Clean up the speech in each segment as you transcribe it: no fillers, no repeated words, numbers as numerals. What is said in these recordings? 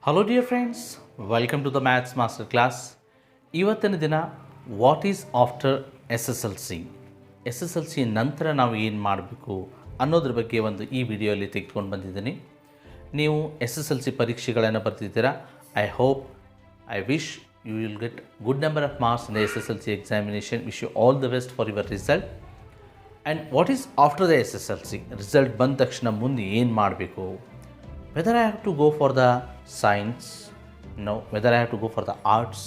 Hello dear friends, welcome to the maths master class. ಇವತ್ತಿನ ದಿನ what is after S S L C, S S L C ನಂತರ ನಾವು ಏನು ಮಾಡಬೇಕು ಅನ್ನೋದ್ರ ಬಗ್ಗೆ ಒಂದು ಈ ವಿಡಿಯೋಲಿ ತೆಗೆದುಕೊಂಡು ಬಂದಿದ್ದೀನಿ. ನೀವು ಎಸ್ ಎಸ್ ಎಲ್ ಸಿ ಪರೀಕ್ಷೆಗಳನ್ನು ಬರ್ತಿದ್ದೀರಾ. I hope, I wish you will get good number of marks in the S S L C examination. Wish you all the best for your result. And what is after the S S L C, result ಬಂದ ತಕ್ಷಣ ಮುಂದೆ ಏನು ಮಾಡಬೇಕು, whether I have to go for the science, no, whether I have to go for the arts,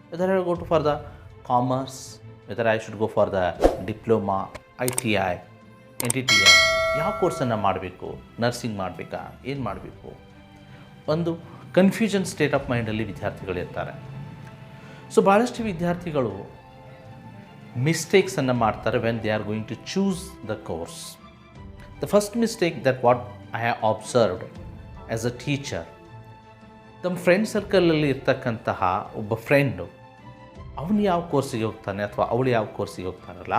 whether I have to go for the commerce, whether I should go for the diploma, ITI, NTTI, ಯಾವ ಕೋರ್ಸನ್ನು ಮಾಡಬೇಕು, nursing ಮಾಡಬೇಕಾ, ಏನು ಮಾಡಬೇಕು, ಒಂದು confusion state of ಮೈಂಡಲ್ಲಿ ವಿದ್ಯಾರ್ಥಿಗಳಿರ್ತಾರೆ. So ಭಾಳಷ್ಟು ವಿದ್ಯಾರ್ಥಿಗಳು ಮಿಸ್ಟೇಕ್ಸನ್ನು ಮಾಡ್ತಾರೆ when they are going to choose the course. The first mistake that what I have observed as a teacher, ತಮ್ಮ ಫ್ರೆಂಡ್ ಸರ್ಕಲಲ್ಲಿ ಇರ್ತಕ್ಕಂತಹ ಒಬ್ಬ ಫ್ರೆಂಡು ಅವನು ಯಾವ ಕೋರ್ಸಿಗೆ ಹೋಗ್ತಾನೆ ಅಥವಾ ಅವಳು ಯಾವ ಕೋರ್ಸಿಗೆ ಹೋಗ್ತಾನಲ್ಲ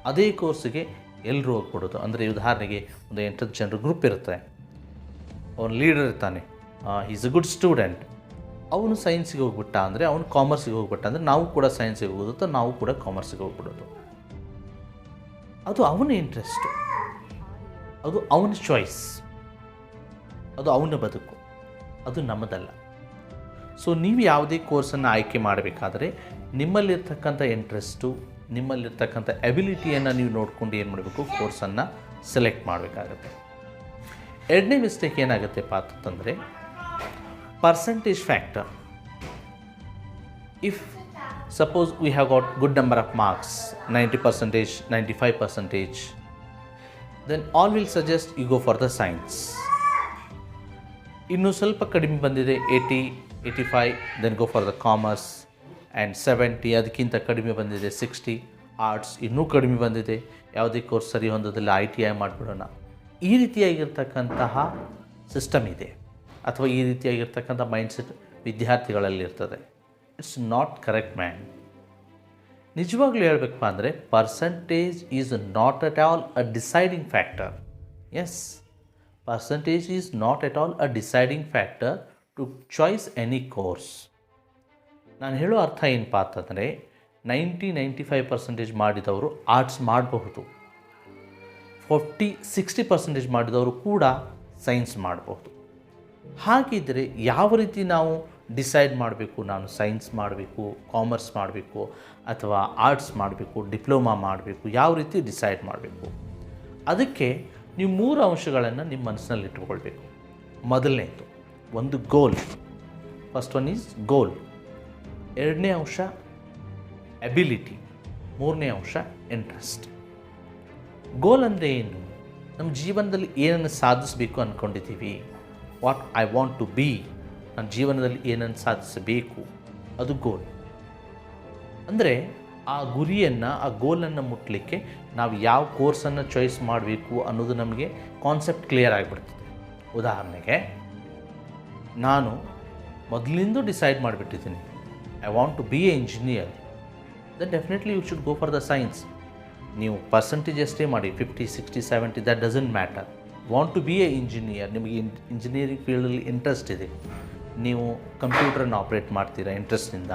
ಅದೇ ಕೋರ್ಸಿಗೆ ಎಲ್ಲರೂ ಹೋಗ್ಬಿಡೋದು. ಅಂದರೆ ಉದಾಹರಣೆಗೆ ಒಂದು 8 ಜನರ ಗ್ರೂಪ್ ಇರುತ್ತೆ, ಅವನು ಲೀಡರ್ ಇರ್ತಾನೆ, ಈಸ್ ಅ ಗುಡ್ ಸ್ಟೂಡೆಂಟ್, ಅವನು ಸೈನ್ಸಿಗೆ ಹೋಗ್ಬಿಟ್ಟ ಅಂದರೆ ಅವನು ಕಾಮರ್ಸಿಗೆ ಹೋಗ್ಬಿಟ್ಟ ಅಂದರೆ ನಾವು ಕೂಡ ಸೈನ್ಸಿಗೆ ಹೋಗೋದು ಅಥವಾ ನಾವು ಕೂಡ ಕಾಮರ್ಸಿಗೆ ಹೋಗ್ಬಿಡೋದು. ಅದು ಅವನ ಇಂಟ್ರೆಸ್ಟು, ಅದು ಅವನ ಚಾಯ್ಸ್, ಅದು ಅವನ ಬದುಕು, ಅದು ನಮ್ಮದಲ್ಲ. ಸೊ ನೀವು ಯಾವುದೇ ಕೋರ್ಸನ್ನು ಆಯ್ಕೆ ಮಾಡಬೇಕಾದ್ರೆ ನಿಮ್ಮಲ್ಲಿರ್ತಕ್ಕಂಥ ಇಂಟ್ರೆಸ್ಟು, ನಿಮ್ಮಲ್ಲಿರ್ತಕ್ಕಂಥ ಎಬಿಲಿಟಿಯನ್ನು ನೀವು ನೋಡ್ಕೊಂಡು ಏನು ಮಾಡಬೇಕು, ಕೋರ್ಸನ್ನು ಸೆಲೆಕ್ಟ್ ಮಾಡಬೇಕಾಗತ್ತೆ. ಎರಡನೇ ಮಿಸ್ಟೇಕ್ ಏನಾಗುತ್ತೆಪ್ಪ ಅಂತಂದರೆ percentage factor. If suppose we have got good number of marks, 90%, 95%, then all will suggest you go for the science. ಇನ್ನೂ ಸ್ವಲ್ಪ ಕಡಿಮೆ ಬಂದಿದೆ, 80, 85, then go for the commerce. And 70, ಅದಕ್ಕಿಂತ ಕಡಿಮೆ ಬಂದಿದೆ 60, ಆರ್ಟ್ಸ್ ಇನ್ನೂ ಕಡಿಮೆ ಬಂದಿದೆ, ಯಾವುದೇ ಕೋರ್ಸ್ ಸರಿ ಹೊಂದೋದಿಲ್ಲ, ITI ಮಾಡಿಬಿಡೋಣ. ಈ ರೀತಿಯಾಗಿರ್ತಕ್ಕಂತಹ ಸಿಸ್ಟಮ್ ಇದೆ ಅಥವಾ ಈ ರೀತಿಯಾಗಿರ್ತಕ್ಕಂಥ ಮೈಂಡ್ಸೆಟ್ ವಿದ್ಯಾರ್ಥಿಗಳಲ್ಲಿರ್ತದೆ. It's not correct man. ನಿಜವಾಗ್ಲೂ ಹೇಳಬೇಕಪ್ಪ ಅಂದರೆ percentage is not at all a deciding factor. Yes, percentage is not at all a deciding factor to choose any course. ನಾನು ಹೇಳೋ ಅರ್ಥ ಏನಪ್ಪ ಅಂತಂದರೆ 90-95% ಮಾಡಿದವರು ಆರ್ಟ್ಸ್ ಮಾಡಬಹುದು, 40-60% ಮಾಡಿದವರು ಕೂಡ ಸೈನ್ಸ್ ಮಾಡಬಹುದು. ಹಾಗಿದ್ದರೆ ಯಾವ ರೀತಿ ನಾವು ಡಿಸೈಡ್ ಮಾಡಬೇಕು, ನಾನು ಸೈನ್ಸ್ ಮಾಡಬೇಕು, ಕಾಮರ್ಸ್ ಮಾಡಬೇಕು ಅಥವಾ ಆರ್ಟ್ಸ್ ಮಾಡಬೇಕು, ಡಿಪ್ಲೊಮಾ ಮಾಡಬೇಕು, ಯಾವ ರೀತಿ ಡಿಸೈಡ್ ಮಾಡಬೇಕು? ಅದಕ್ಕೆ ನೀವು 3 ಅಂಶಗಳನ್ನು ನಿಮ್ಮ ಮನಸ್ಸಿನಲ್ಲಿ ಇಟ್ಕೊಳ್ಬೇಕು. ಮೊದಲನೇದು ಒಂದು ಗೋಲ್, ಫಸ್ಟ್ ಒನ್ ಈಸ್ ಗೋಲ್. ಎರಡನೇ ಅಂಶ ಎಬಿಲಿಟಿ, ಮೂರನೇ ಅಂಶ ಇಂಟ್ರೆಸ್ಟ್. ಗೋಲ್ ಅಂದರೆ ಏನು? ನಮ್ಮ ಜೀವನದಲ್ಲಿ ಏನನ್ನು ಸಾಧಿಸಬೇಕು ಅಂದ್ಕೊಂಡಿದ್ದೀವಿ, what I want to be, ನನ್ನ ಜೀವನದಲ್ಲಿ ಏನನ್ನು ಸಾಧಿಸಬೇಕು, ಅದು ಗೋಲ್. ಅಂದರೆ ಆ ಗುರಿಯನ್ನು, ಆ ಗೋಲನ್ನು ಮುಟ್ಟಲಿಕ್ಕೆ ನಾವು ಯಾವ ಕೋರ್ಸನ್ನು ಚಾಯ್ಸ್ ಮಾಡಬೇಕು ಅನ್ನೋದು ನಮಗೆ ಕಾನ್ಸೆಪ್ಟ್ ಕ್ಲಿಯರ್ ಆಗಿಬಿಡ್ತದೆ. ಉದಾಹರಣೆಗೆ ನಾನು ಮೊದಲಿಂದ ಡಿಸೈಡ್ ಮಾಡಿಬಿಟ್ಟಿದ್ದೀನಿ, I want to be a engineer, then definitely you should go for the science. ನೀವು ಪರ್ಸೆಂಟೇಜ್ ಅಷ್ಟೇ ಮಾಡಿ, 50, 60, 70, that doesn't matter. Want to be a engineer, ನಿಮಗೆ ಇಂಜಿನಿಯರಿಂಗ್ ಫೀಲ್ಡಲ್ಲಿ ಇಂಟ್ರೆಸ್ಟ್ ಇದೆ, ನೀವು ಕಂಪ್ಯೂಟ್ರನ್ನು ಆಪ್ರೇಟ್ ಮಾಡ್ತೀರಾ ಇಂಟ್ರೆಸ್ಟ್ನಿಂದ,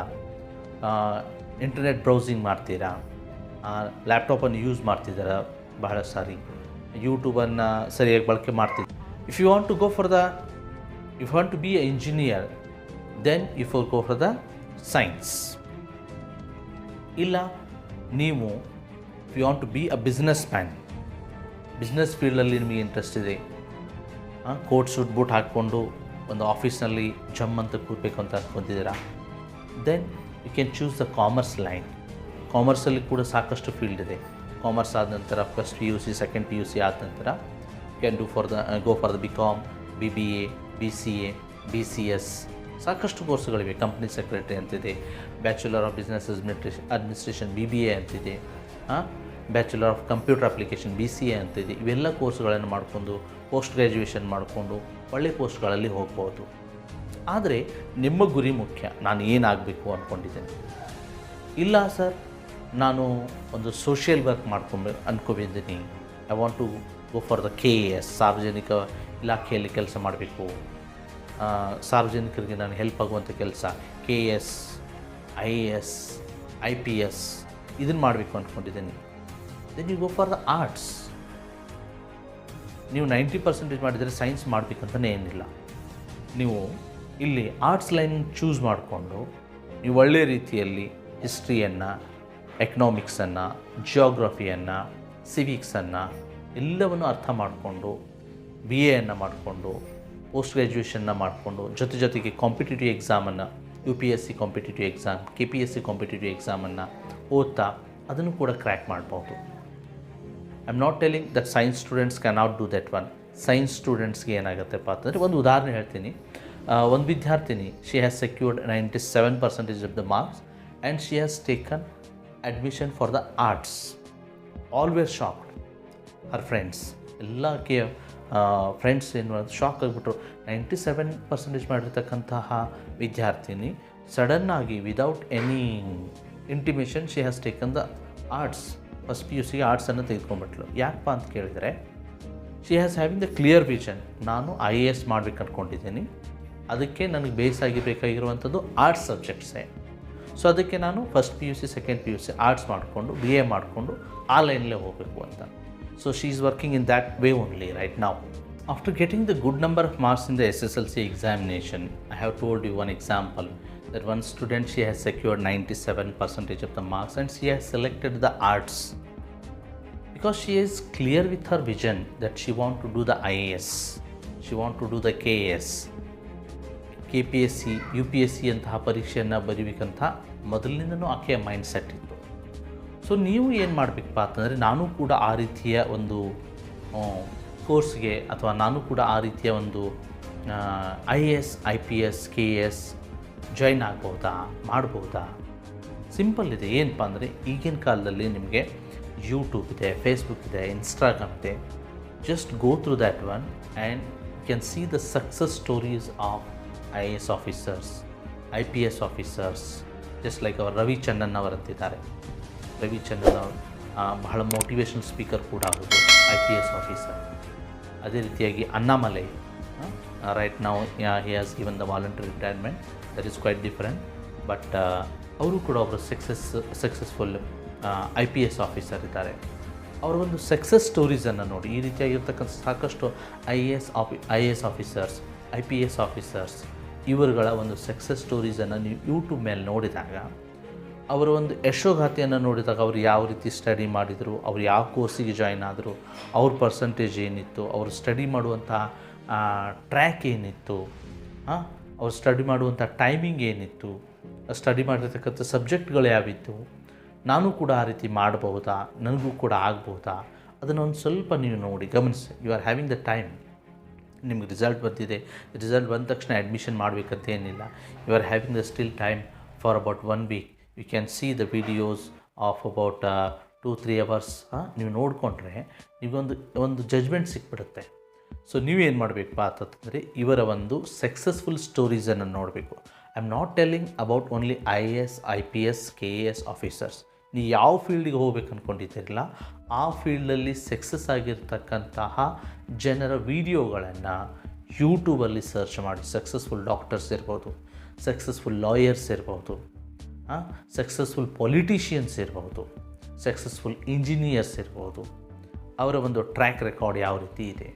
ಇಂಟರ್ನೆಟ್ ಬ್ರೌಸಿಂಗ್ ಮಾಡ್ತೀರಾ, ಲ್ಯಾಪ್ಟಾಪನ್ನು ಯೂಸ್ ಮಾಡ್ತಿದ್ದೀರಾ, ಬಹಳ ಸಾರಿ ಯೂಟ್ಯೂಬನ್ನು ಸರಿಯಾಗಿ ಬಳಕೆ ಮಾಡ್ತೀವಿ. If you want to go for the, if you want to be a engineer, then you for go for the science. ಇಲ್ಲ ನೀವು if you want to be a business man, business ಫೀಲ್ಡಲ್ಲಿ ನಿಮಗೆ interest ಇದೆ, coat suit boot ಹಾಕ್ಕೊಂಡು ಒಂದು ಆಫೀಸ್ನಲ್ಲಿ ಜಮ್ ಅಂತ ಕೂರಬೇಕು ಅಂತ ಅಂದ್ಕೊತಿದ್ದೀರಾ, then you can choose the commerce line. ಕಾಮರ್ಸಲ್ಲಿ ಕೂಡ ಸಾಕಷ್ಟು ಫೀಲ್ಡ್ ಇದೆ. ಕಾಮರ್ಸ್ ಆದ ನಂತರ ಫಸ್ಟ್ PUC, ಸೆಕೆಂಡ್ PUC ಆದ ನಂತರ can do for the go for the BCom, BBA, BCA, BCS, ಸಾಕಷ್ಟು ಕೋರ್ಸ್ಗಳಿವೆ. ಕಂಪ್ನಿ ಸೆಕ್ರೆಟರಿ ಅಂತಿದೆ, bachelor of business administration BBA ಅಂತಿದೆ, bachelor of computer application BCA ಅಂತಿದೆ. ಇವೆಲ್ಲ ಕೋರ್ಸ್ಗಳನ್ನು ಮಾಡಿಕೊಂಡು ಪೋಸ್ಟ್ ಗ್ರ್ಯಾಜುಯೇಷನ್ ಮಾಡಿಕೊಂಡು ಒಳ್ಳೆ ಪೋಸ್ಟ್ಗಳಲ್ಲಿ ಹೋಗ್ಬೋದು. ಆದರೆ ನಿಮ್ಮ ಗುರಿ ಮುಖ್ಯ. ನಾನು ಏನಾಗಬೇಕು ಅಂದ್ಕೊಂಡಿದ್ದೇನೆ, ಇಲ್ಲ ಸರ್ ನಾನು ಒಂದು ಸೋಷಿಯಲ್ ವರ್ಕ್ ಅಂದ್ಕೊಂಡಿದ್ದೀನಿ, I want to go for the KAS, ಸಾರ್ವಜನಿಕ ಇಲಾಖೆಯಲ್ಲಿ ಕೆಲಸ ಮಾಡಬೇಕು, ಸಾರ್ವಜನಿಕರಿಗೆ ನಾನು ಹೆಲ್ಪ್ ಆಗುವಂಥ ಕೆಲಸ, KS, IAS, IPS ಇದನ್ನು ಮಾಡಬೇಕು ಅಂದ್ಕೊಂಡಿದ್ದೀನಿ. Then you go for the arts. ನೀವು 90% ಮಾಡಿದರೆ ಸೈನ್ಸ್ ಮಾಡಬೇಕಂತಲೇ ಏನಿಲ್ಲ. ನೀವು ಇಲ್ಲಿ ಆರ್ಟ್ಸ್ ಲೈನ್ ಚೂಸ್ ಮಾಡಿಕೊಂಡು ನೀವು ಒಳ್ಳೆಯ ರೀತಿಯಲ್ಲಿ ಹಿಸ್ಟ್ರಿಯನ್ನು, ಎಕನಾಮಿಕ್ಸನ್ನು, ಜಿಯೋಗ್ರಫಿಯನ್ನು, ಸಿವಿಕ್ಸನ್ನು ಎಲ್ಲವನ್ನು ಅರ್ಥ ಮಾಡಿಕೊಂಡು BAಯನ್ನು ಮಾಡಿಕೊಂಡು ಪೋಸ್ಟ್ ಗ್ರ್ಯಾಜುಯೇಷನ್ನ ಮಾಡಿಕೊಂಡು ಜೊತೆಗೆ ಕಾಂಪಿಟೇಟಿವ್ ಎಕ್ಸಾಮನ್ನು, UPSC competitive exam, KPSC competitive ಎಕ್ಸಾಮನ್ನು ಓದ್ತಾ ಅದನ್ನು ಕೂಡ ಕ್ರ್ಯಾಕ್ ಮಾಡ್ಬೋದು. I am not telling that science students cannot do that one. Science ಸ್ಟೂಡೆಂಟ್ಸ್ಗೆ ಏನಾಗುತ್ತೆಪ್ಪ ಅಂತಂದರೆ, ಒಂದು ಉದಾಹರಣೆ ಹೇಳ್ತೀನಿ. ಒಂದು ವಿದ್ಯಾರ್ಥಿನಿ, she has secured 97% of the marks and she has taken admission for the arts. All were shocked. Her friends ಎಲ್ಲ friends ಏನು ಮಾಡೋದು, ಶಾಕ್ ಆಗಿಬಿಟ್ರು. 97% ಮಾಡಿರ್ತಕ್ಕಂತಹ ವಿದ್ಯಾರ್ಥಿನಿ ಸಡನ್ನಾಗಿ without any intimation she has taken the arts. First PUC ಆರ್ಟ್ಸನ್ನು ತೆಗೆದುಕೊಂಡ್ಬಿಟ್ಲು. ಯಾಕಪ್ಪ ಅಂತ ಕೇಳಿದರೆ, she has having the clear vision. ನಾನು IAS ಮಾಡ್ಬೇಕು ಅಂದ್ಕೊಂಡಿದ್ದೀನಿ, ಅದಕ್ಕೆ ನನಗೆ ಬೇಸ್ ಆಗಿರಬೇಕಾಗಿರುವಂಥದ್ದು ಆರ್ಟ್ಸ್ ಸಬ್ಜೆಕ್ಟ್ಸೇ. ಸೊ ಅದಕ್ಕೆ ನಾನು first PUC, second PUC arts ಮಾಡಿಕೊಂಡು BA ಮಾಡಿಕೊಂಡು ಆ ಲೈನಲ್ಲೇ ಹೋಗಬೇಕು ಅಂತ. So she is working in that way only right now. After getting the good number of marks in the SSLC examination, I have told you one example that one student, she has secured 97% of the marks and she has selected the arts because she is clear with her vision that she want to do the IAS, she want to do the KS, KPSC, UPSC ಅಂತಹ ಪರೀಕ್ಷೆಯನ್ನು ಬರೀಬೇಕಂತ ಮೊದಲಿನಿಂದನೂ ಆಕೆಯ mind set ಇತ್ತು. So ನೀವು ಏನು ಮಾಡಬೇಕಪ್ಪ ಅಂತಂದರೆ, ನಾನು ಕೂಡ ಆ ರೀತಿಯ ಒಂದು ಕೋರ್ಸ್ಗೆ ಅಥವಾ ನಾನು ಕೂಡ ಆ ರೀತಿಯ ಒಂದು IAS, IPS, KS ಜಾಯ್ನ್ ಆಗ್ಬೋದಾ, ಮಾಡ್ಬೋದಾ? ಸಿಂಪಲ್ ಇದೆ. ಏನಪ್ಪ ಅಂದರೆ, ಈಗಿನ ಕಾಲದಲ್ಲಿ ನಿಮಗೆ ಯೂಟ್ಯೂಬ್ ಇದೆ, ಫೇಸ್ಬುಕ್ ಇದೆ, ಇನ್ಸ್ಟಾಗ್ರಾಮ್ ಇದೆ. Just go through that one and you can see the success stories of IAS officers, IPS officers, just like ಅವರು ರವಿಚಂದ್ರನ್ ಅವರಂತಿದ್ದಾರೆ. ರವಿಚಂದ್ರನ್ ಅವರು ಬಹಳ ಮೋಟಿವೇಶ್ನಲ್ ಸ್ಪೀಕರ್ ಕೂಡ ಆಗೋದು, IPS ಆಫೀಸರ್. ಅದೇ ರೀತಿಯಾಗಿ ಅಣ್ಣಾಮಲೈ, ರೈಟ್ ನಾವು he has given the voluntary retirement, that is quite different. But ಅವರು ಕೂಡ ಒಬ್ಬರು ಸಕ್ಸಸ್ಫುಲ್ IPS ಆಫೀಸರ್ ಇದ್ದಾರೆ. ಅವರ ಒಂದು ಸಕ್ಸಸ್ ಸ್ಟೋರೀಸನ್ನು ನೋಡಿ, ಈ ರೀತಿಯಾಗಿರ್ತಕ್ಕಂಥ ಸಾಕಷ್ಟು IAS ಆಫೀಸರ್ಸ್, IPS ಆಫೀಸರ್ಸ್ ಇವರುಗಳ ಒಂದು ಸಕ್ಸಸ್ ಸ್ಟೋರೀಸನ್ನು ನೀವು ಯೂಟ್ಯೂಬ್ ಮೇಲೆ ನೋಡಿದಾಗ, ಅವರ ಒಂದು ಯಶೋಗಾಥೆಯನ್ನು ನೋಡಿದಾಗ, ಅವರು ಯಾವ ರೀತಿ ಸ್ಟಡಿ ಮಾಡಿದರು, ಅವರು ಯಾವ ಕೋರ್ಸಿಗೆ ಜಾಯ್ನ್ ಆದರು, ಅವ್ರ ಪರ್ಸಂಟೇಜ್ ಏನಿತ್ತು, ಅವರು ಸ್ಟಡಿ ಮಾಡುವಂಥ ಟ್ರ್ಯಾಕ್ ಏನಿತ್ತು, ಅವ್ರು ಸ್ಟಡಿ ಮಾಡುವಂಥ ಟೈಮಿಂಗ್ ಏನಿತ್ತು, ಸ್ಟಡಿ ಮಾಡಿರ್ತಕ್ಕಂಥ ಸಬ್ಜೆಕ್ಟ್ಗಳು ಯಾವಿತ್ತು, ನಾನು ಕೂಡ ಆ ರೀತಿ ಮಾಡಬಹುದಾ, ನನಗೂ ಕೂಡ ಆಗ್ಬೋದಾ, ಅದನ್ನೊಂದು ಸ್ವಲ್ಪ ನೀವು ನೋಡಿ ಗಮನಿಸಿ. You are having the time. ನಿಮಗೆ ರಿಸಲ್ಟ್ ಬಂದಿದೆ, ರಿಸಲ್ಟ್ ಬಂದ ತಕ್ಷಣ ಅಡ್ಮಿಷನ್ ಮಾಡಬೇಕಂತ ಏನಿಲ್ಲ. You are having the still time for about 1 week. You can see the videos of about 2-3 hours. ನೀವು ನೋಡಿಕೊಂಡ್ರೆ ನಿಮಗೊಂದು ಜಜ್ಮೆಂಟ್ ಸಿಕ್ಬಿಡುತ್ತೆ. ಸೊ ನೀವೇನು ಮಾಡಬೇಕಪ್ಪ ಅಂತಂದರೆ, ಇವರ ಒಂದು ಸಕ್ಸಸ್ಫುಲ್ ಸ್ಟೋರೀಸನ್ನು ನೋಡಬೇಕು. I am not telling about only IAS, IPS, KS officers. ನೀವು ಯಾವ ಫೀಲ್ಡಿಗೆ ಹೋಗ್ಬೇಕು ಅಂದ್ಕೊಂಡಿದ್ದೀರಲ್ಲ, ಆ ಫೀಲ್ಡಲ್ಲಿ ಸಕ್ಸಸ್ ಆಗಿರ್ತಕ್ಕಂತಹ ಜನರ ವಿಡಿಯೋಗಳನ್ನು ಯೂಟ್ಯೂಬಲ್ಲಿ ಸರ್ಚ್ ಮಾಡಿ. ಸಕ್ಸಸ್ಫುಲ್ ಡಾಕ್ಟರ್ಸ್ ಇರ್ಬೋದು, ಸಕ್ಸಸ್ಫುಲ್ ಲಾಯರ್ಸ್ ಇರ್ಬೋದು, ಸಕ್ಸಸ್ಫುಲ್ ಪೊಲಿಟಿಷಿಯನ್ಸ್ ಇರ್ಬೋದು, ಸಕ್ಸಸ್ಫುಲ್ ಇಂಜಿನಿಯರ್ಸ್ ಇರ್ಬೋದು. ಅವರ ಒಂದು ಟ್ರ್ಯಾಕ್ ರೆಕಾರ್ಡ್ ಯಾವ ರೀತಿ ಇದೆ,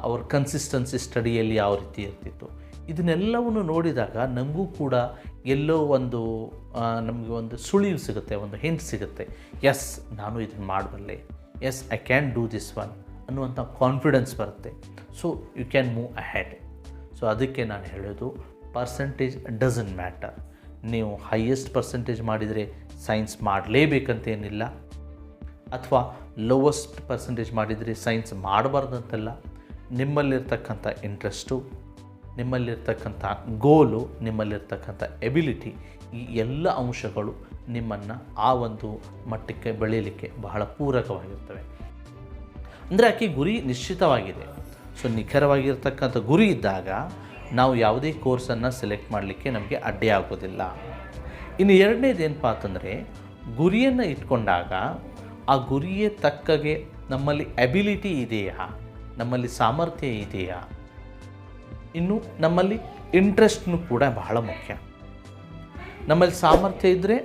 ಅವ್ರ ಕನ್ಸಿಸ್ಟೆನ್ಸಿ ಸ್ಟಡಿಯಲ್ಲಿ ಯಾವ ರೀತಿ ಇರ್ತಿತ್ತು, ಇದನ್ನೆಲ್ಲವನ್ನು ನೋಡಿದಾಗ ನಮಗೂ ಕೂಡ ಎಲ್ಲೋ ನಮಗೆ ಒಂದು ಸುಳಿವು ಸಿಗುತ್ತೆ, ಒಂದು ಹಿಂಟ್ ಸಿಗುತ್ತೆ. ಎಸ್, ನಾನು ಇದನ್ನು ಮಾಡಬಲ್ಲೆ, yes I can do this one ಅನ್ನುವಂಥ ಕಾನ್ಫಿಡೆನ್ಸ್ ಬರುತ್ತೆ. So you can move ahead. So ಅದಕ್ಕೆ ನಾನು ಹೇಳೋದು, ಪರ್ಸೆಂಟೇಜ್ ಡಸಂಟ್ ಮ್ಯಾಟರ್. ನೀವು ಹೈಯೆಸ್ಟ್ ಪರ್ಸೆಂಟೇಜ್ ಮಾಡಿದರೆ ಸೈನ್ಸ್ ಮಾಡಲೇಬೇಕಂತೇನಿಲ್ಲ, ಅಥವಾ ಲೋವೆಸ್ಟ್ ಪರ್ಸೆಂಟೇಜ್ ಮಾಡಿದರೆ ಸೈನ್ಸ್ ಮಾಡಬಾರ್ದಂತಲ್ಲ. ನಿಮ್ಮಲ್ಲಿರ್ತಕ್ಕಂಥ ಇಂಟ್ರೆಸ್ಟು, ನಿಮ್ಮಲ್ಲಿರ್ತಕ್ಕಂಥ ಗೋಲು, ನಿಮ್ಮಲ್ಲಿರ್ತಕ್ಕಂಥ ಎಬಿಲಿಟಿ, ಈ ಎಲ್ಲ ಅಂಶಗಳು ನಿಮ್ಮನ್ನು ಆ ಒಂದು ಮಟ್ಟಕ್ಕೆ ಬೆಳೀಲಿಕ್ಕೆ ಬಹಳ ಪೂರಕವಾಗಿರ್ತವೆ. ಅಂದರೆ ಆಕೆ ಗುರಿ ನಿಶ್ಚಿತವಾಗಿದೆ. ಸೊ ನಿಖರವಾಗಿರ್ತಕ್ಕಂಥ ಗುರಿ ಇದ್ದಾಗ ನಾವು ಯಾವುದೇ ಕೋರ್ಸನ್ನು ಸೆಲೆಕ್ಟ್ ಮಾಡಲಿಕ್ಕೆ ನಮಗೆ ಅಡ್ಡಿ ಆಗೋದಿಲ್ಲ. ಇನ್ನು ಎರಡನೇದು ಏನಪ್ಪ ಅಂತಂದರೆ, ಗುರಿಯನ್ನು ಇಟ್ಕೊಂಡಾಗ ಆ ಗುರಿಯೇ ತಕ್ಕಗೆ ನಮ್ಮಲ್ಲಿ ಎಬಿಲಿಟಿ ಇದೆಯಾ, ನಮ್ಮಲ್ಲಿ ಸಾಮರ್ಥ್ಯ ಇದೆಯಾ, ಇನ್ನು ನಮ್ಮಲ್ಲಿ ಇಂಟ್ರೆಸ್ಟ್ನು ಕೂಡ ಬಹಳ ಮುಖ್ಯ. ನಮ್ಮಲ್ಲಿ ಸಾಮರ್ಥ್ಯ ಇದ್ದರೆ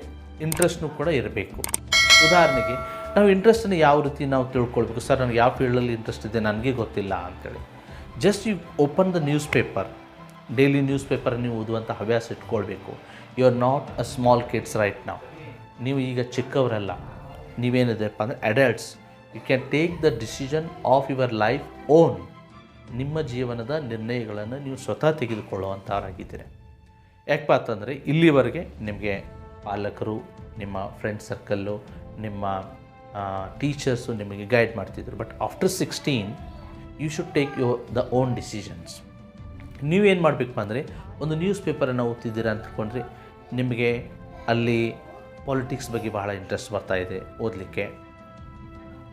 ಇಂಟ್ರೆಸ್ಟ್ನು ಕೂಡ ಇರಬೇಕು. ಉದಾಹರಣೆಗೆ ನಾವು ಇಂಟ್ರೆಸ್ಟನ್ನು ಯಾವ ರೀತಿ ನಾವು ತಿಳ್ಕೊಳ್ಬೇಕು, ಸರ್ ನನಗೆ ಯಾವ ಫೀಲ್ಡಲ್ಲಿ ಇಂಟ್ರೆಸ್ಟ್ ಇದೆ ನನಗೆ ಗೊತ್ತಿಲ್ಲ ಅಂತೇಳಿ. Just you open the newspaper, daily newspaper ನೀವು ಓದುವಂಥ ಹವ್ಯಾಸ ಇಟ್ಕೊಳ್ಬೇಕು. You are not a small kids right ನಾವು. ನೀವು ಈಗ ಚಿಕ್ಕವರಲ್ಲ, ನೀವೇನಿದೆಪ್ಪ ಅಂದರೆ adults. You can take the decision of your life own. ನಿಮ್ಮ ಜೀವನದ ನಿರ್ಣಯಗಳನ್ನು ನೀವು ಸ್ವತಃ ತೆಗೆದುಕೊಳ್ಳುವಂಥವರಾಗಿದ್ದೀರಿ. ಯಾಕಪ್ಪ ಅಂತಂದರೆ ಇಲ್ಲಿವರೆಗೆ ನಿಮಗೆ ಪಾಲಕರು, ನಿಮ್ಮ ಫ್ರೆಂಡ್ ಸರ್ಕಲ್ಲು, ನಿಮ್ಮ ಟೀಚರ್ಸು ನಿಮಗೆ ಗೈಡ್ ಮಾಡ್ತಿದ್ರು. But after 16 you should take the own decisions. ನೀವೇನು ಮಾಡಬೇಕಪ್ಪ ಅಂದರೆ ಒಂದು ನ್ಯೂಸ್ ಪೇಪರನ್ನು ಓದ್ತಿದ್ದೀರಾ ಅಂದ್ಕೊಂಡ್ರೆ ನಿಮಗೆ ಅಲ್ಲಿ ಪಾಲಿಟಿಕ್ಸ್ ಬಗ್ಗೆ ಬಹಳ ಇಂಟ್ರೆಸ್ಟ್ ಬರ್ತಾಯಿದೆ ಓದಲಿಕ್ಕೆ,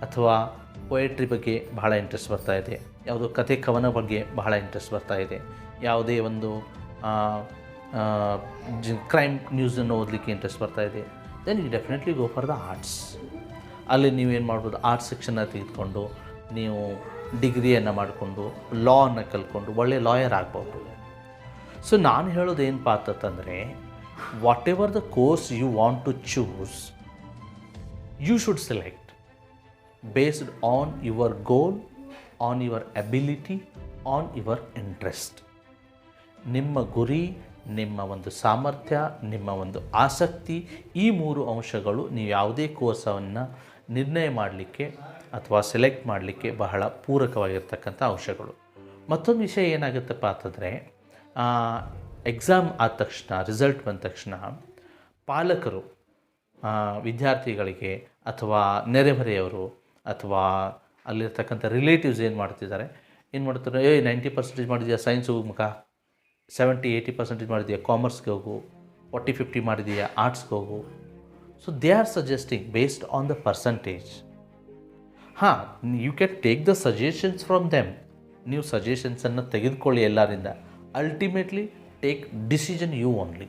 ಅಥವಾ ಪೊಯೆಟ್ರಿ ಬಗ್ಗೆ ಬಹಳ ಇಂಟ್ರೆಸ್ಟ್ ಬರ್ತಾಯಿದೆ, ಯಾವುದೋ ಕತೆ ಕವನ ಬಗ್ಗೆ ಬಹಳ ಇಂಟ್ರೆಸ್ಟ್ ಬರ್ತಾಯಿದೆ, ಯಾವುದೇ ಒಂದು ಕ್ರೈಮ್ ನ್ಯೂಸನ್ನು ಓದಲಿಕ್ಕೆ ಇಂಟ್ರೆಸ್ಟ್ ಬರ್ತಾಯಿದೆ, then you definitely go for the arts. ಅಲ್ಲಿ ನೀವೇನು ಮಾಡ್ಬೋದು, ಆರ್ಟ್ಸ್ ಸೆಕ್ಷನ್ನ ತೆಗೆದುಕೊಂಡು ನೀವು ಡಿಗ್ರಿಯನ್ನು ಮಾಡಿಕೊಂಡು ಲಾವನ್ನು ಕಲ್ತ್ಕೊಂಡು ಒಳ್ಳೆಯ ಲಾಯರ್ ಆಗ್ಬೋದು. ಸೊ ನಾನು ಹೇಳೋದು ಏನಪ್ಪ ಅಂತಂದರೆ, whatever the course you want to choose, you should select based on your goal, on your ability, on your interest. ನಿಮ್ಮ ಗುರಿ, ನಿಮ್ಮ ಒಂದು ಸಾಮರ್ಥ್ಯ, ನಿಮ್ಮ ಒಂದು ಆಸಕ್ತಿ, ಈ 3 ಅಂಶಗಳು ನೀವು ಯಾವುದೇ ಕೋರ್ಸವನ್ನು ನಿರ್ಣಯ ಮಾಡಲಿಕ್ಕೆ ಅಥವಾ ಸೆಲೆಕ್ಟ್ ಮಾಡಲಿಕ್ಕೆ ಬಹಳ ಪೂರಕವಾಗಿರ್ತಕ್ಕಂಥ ಅಂಶಗಳು. ಮತ್ತೊಂದು ವಿಷಯ ಏನಾಗುತ್ತಪ್ಪ ಅಂತಂದರೆ, ಎಕ್ಸಾಮ್ ಆದ ತಕ್ಷಣ, ರಿಸಲ್ಟ್ ಬಂದ ತಕ್ಷಣ ಪಾಲಕರು ವಿದ್ಯಾರ್ಥಿಗಳಿಗೆ ಅಥವಾ ನೆರೆಹೊರೆಯವರು ಅಥವಾ ಅಲ್ಲಿರ್ತಕ್ಕಂಥ ರಿಲೇಟಿವ್ಸ್ ಏನು ಮಾಡ್ತಾರೆ, 90% ಮಾಡಿದೆಯಾ ಸೈನ್ಸ್ ಹೋಗು ಮಗ, 70-80% ಮಾಡಿದೆಯಾ ಕಾಮರ್ಸ್ಗೆ ಹೋಗು, 40-50 ಮಾಡಿದೆಯಾ ಆರ್ಟ್ಸ್ಗೆ ಹೋಗು. So they are suggesting based on the percentage. You can take the suggestions from them. ನೀವು ಸಜೆಷನ್ಸನ್ನು ತೆಗೆದುಕೊಳ್ಳಿ ಎಲ್ಲರಿಂದ. Ultimately take decision you only.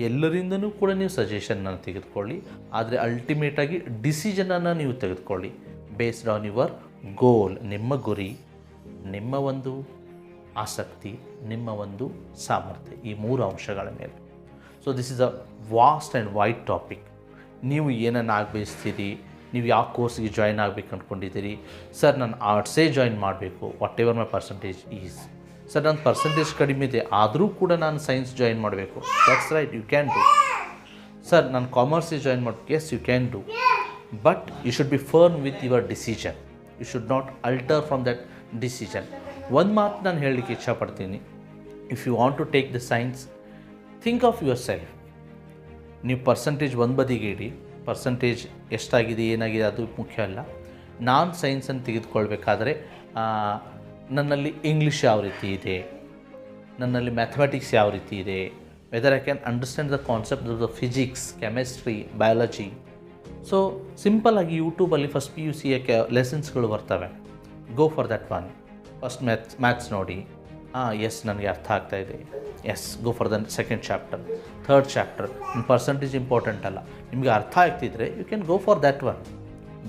ಎಲ್ಲರಿಂದನೂ ಕೂಡ ನೀವು ಸಜೆಷನನ್ನು ತೆಗೆದುಕೊಳ್ಳಿ, ಆದರೆ ಅಲ್ಟಿಮೇಟಾಗಿ ಡಿಸಿಷನನ್ನು ನೀವು ತೆಗೆದುಕೊಳ್ಳಿ ಬೇಸ್ಡ್ ಆನ್ ಯುವರ್ ಗೋಲ್, ನಿಮ್ಮ ಗುರಿ, ನಿಮ್ಮ ಒಂದು ಆಸಕ್ತಿ, ನಿಮ್ಮ ಒಂದು ಸಾಮರ್ಥ್ಯ, ಈ 3 ಅಂಶಗಳ ಮೇಲೆ. So this is a vast and wide topic. ನೀವು ಏನನ್ನು ಆಗಬಯಸ್ತೀರಿ, ನೀವು ಯಾವ ಕೋರ್ಸ್ಗೆ ಜಾಯ್ನ್ ಆಗಬೇಕು ಅಂದ್ಕೊಂಡಿದ್ದೀರಿ. ಸರ್ ನಾನು ಆರ್ಟ್ಸೇ ಜಾಯ್ನ್ ಮಾಡಬೇಕು, whatever my percentage is. Sir ನನ್ನ ಪರ್ಸಂಟೇಜ್ ಕಡಿಮೆ ಇದೆ ಆದರೂ ಕೂಡ ನಾನು ಸೈನ್ಸ್ ಜಾಯ್ನ್ ಮಾಡಬೇಕು, that's right, you can do. Sir ನಾನು ಕಾಮರ್ಸಿಗೆ ಜಾಯ್ನ್ ಮಾಡಬೇಕು, yes you can do. But you should be firm with your decision. You should not alter from that decision. ಒಂದು ಮಾತು ನಾನು ಹೇಳಲಿಕ್ಕೆ ಇಷ್ಟಪಡ್ತೀನಿ, if you want to take the science, think of yourself. ನೀವು percentage ಒಂದು ಬದಿಗೆ ಇಡಿ, percentage ಎಷ್ಟಾಗಿದೆ ಏನಾಗಿದೆ ಅದು ಮುಖ್ಯ ಅಲ್ಲ. ನಾನು ಸೈನ್ಸನ್ನು ತೆಗೆದುಕೊಳ್ಬೇಕಾದ್ರೆ ನನ್ನಲ್ಲಿ ಇಂಗ್ಲೀಷ್ ಯಾವ ರೀತಿ ಇದೆ, ನನ್ನಲ್ಲಿ ಮ್ಯಾಥಮೆಟಿಕ್ಸ್ ಯಾವ ರೀತಿ ಇದೆ, whether I can understand the concept of the physics, chemistry, biology. So ಸಿಂಪಲ್ಲಾಗಿ ಯೂಟ್ಯೂಬಲ್ಲಿ ಫಸ್ಟ್ PUC ಲೆಸನ್ಸ್ಗಳು ಬರ್ತವೆ, go for that one. First maths ನೋಡಿ, ಎಸ್ ನನಗೆ ಅರ್ಥ ಆಗ್ತಾಯಿದೆ, yes go for the second chapter, third chapter. Percentage important ಅಲ್ಲ, ನಿಮಗೆ ಅರ್ಥ ಆಗ್ತಿದ್ರೆ you can go for that one.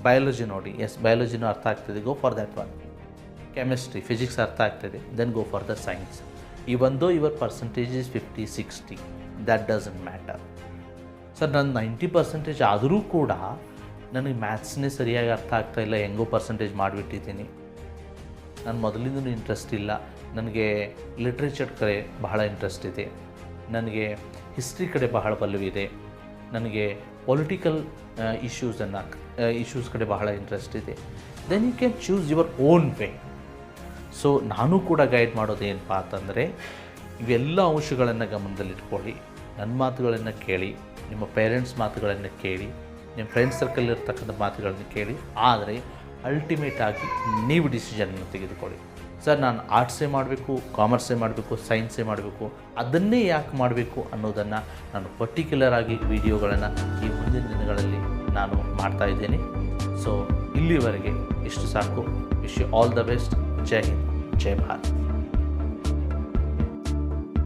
Biology ನೋಡಿ, ಎಸ್ ಬಯಾಲಜಿನೂ ಅರ್ಥ ಆಗ್ತಿದೆ, go for that one. Chemistry, physics ಅರ್ಥ ಆಗ್ತಿದೆ, then go for the science. Even though your percentage is 50-60, that doesn't matter. Sir ನನ್ನ 90% ಆದರೂ ಕೂಡ ನನಗೆ ಮ್ಯಾಥ್ಸ್ನೇ ಸರಿಯಾಗಿ ಅರ್ಥ ಆಗ್ತಾಯಿಲ್ಲ, ಹೆಂಗೋ ಪರ್ಸಂಟೇಜ್ ಮಾಡಿಬಿಟ್ಟಿದ್ದೀನಿ, ನಾನು ಮೊದಲಿಂದನೂ ಇಂಟ್ರೆಸ್ಟ್ ಇಲ್ಲ, ನನಗೆ ಲಿಟ್ರೇಚರ್ ಕಡೆ ಬಹಳ ಇಂಟ್ರೆಸ್ಟ್ ಇದೆ, ನನಗೆ ಹಿಸ್ಟ್ರಿ ಕಡೆ ಬಹಳ ಒಲವಿದೆ, ನನಗೆ ಪೊಲಿಟಿಕಲ್ ಇಶ್ಯೂಸ್ ಕಡೆ ಬಹಳ ಇಂಟ್ರೆಸ್ಟ್ ಇದೆ, then you can choose your own way. So ನಾನು ಕೂಡ ಗೈಡ್ ಮಾಡೋದು ಏನಪ್ಪ ಅಂತಂದರೆ, ಇವೆಲ್ಲ ಅಂಶಗಳನ್ನು ಗಮನದಲ್ಲಿಟ್ಕೊಳ್ಳಿ, ನನ್ನ ಮಾತುಗಳನ್ನು ಕೇಳಿ, ನಿಮ್ಮ ಪೇರೆಂಟ್ಸ್ ಮಾತುಗಳನ್ನು ಕೇಳಿ, ನಿಮ್ಮ ಫ್ರೆಂಡ್ ಸರ್ಕಲ್ ಇರ್ತಕ್ಕಂಥ ಮಾತುಗಳನ್ನು ಕೇಳಿ, ಆದರೆ ಅಲ್ಟಿಮೇಟ್ ಆಗಿ ನೀವು ಡಿಸಿಷನನ್ನು ತೆಗೆದುಕೊಳ್ಳಿ. ಸರ್ ನಾನು ಆರ್ಟ್ಸೇ ಮಾಡಬೇಕು, ಕಾಮರ್ಸೇ ಮಾಡಬೇಕು, ಸೈನ್ಸೇ ಮಾಡಬೇಕು, ಅದನ್ನೇ ಯಾಕೆ ಮಾಡಬೇಕು ಅನ್ನೋದನ್ನು ನಾನು ಪರ್ಟಿಕ್ಯುಲರ್ ಆಗಿ ವಿಡಿಯೋಗಳನ್ನು ಈ ಮುಂದಿನ ದಿನಗಳಲ್ಲಿ ನಾನು ಮಾಡ್ತಾಯಿದ್ದೇನೆ. ಸೊ ಇಲ್ಲಿವರೆಗೆ ಇಷ್ಟು ಸಾಕು. Wish you all the best. ಜೈ ಹಿಂದ್, ಜೈ ಭಾರತ್.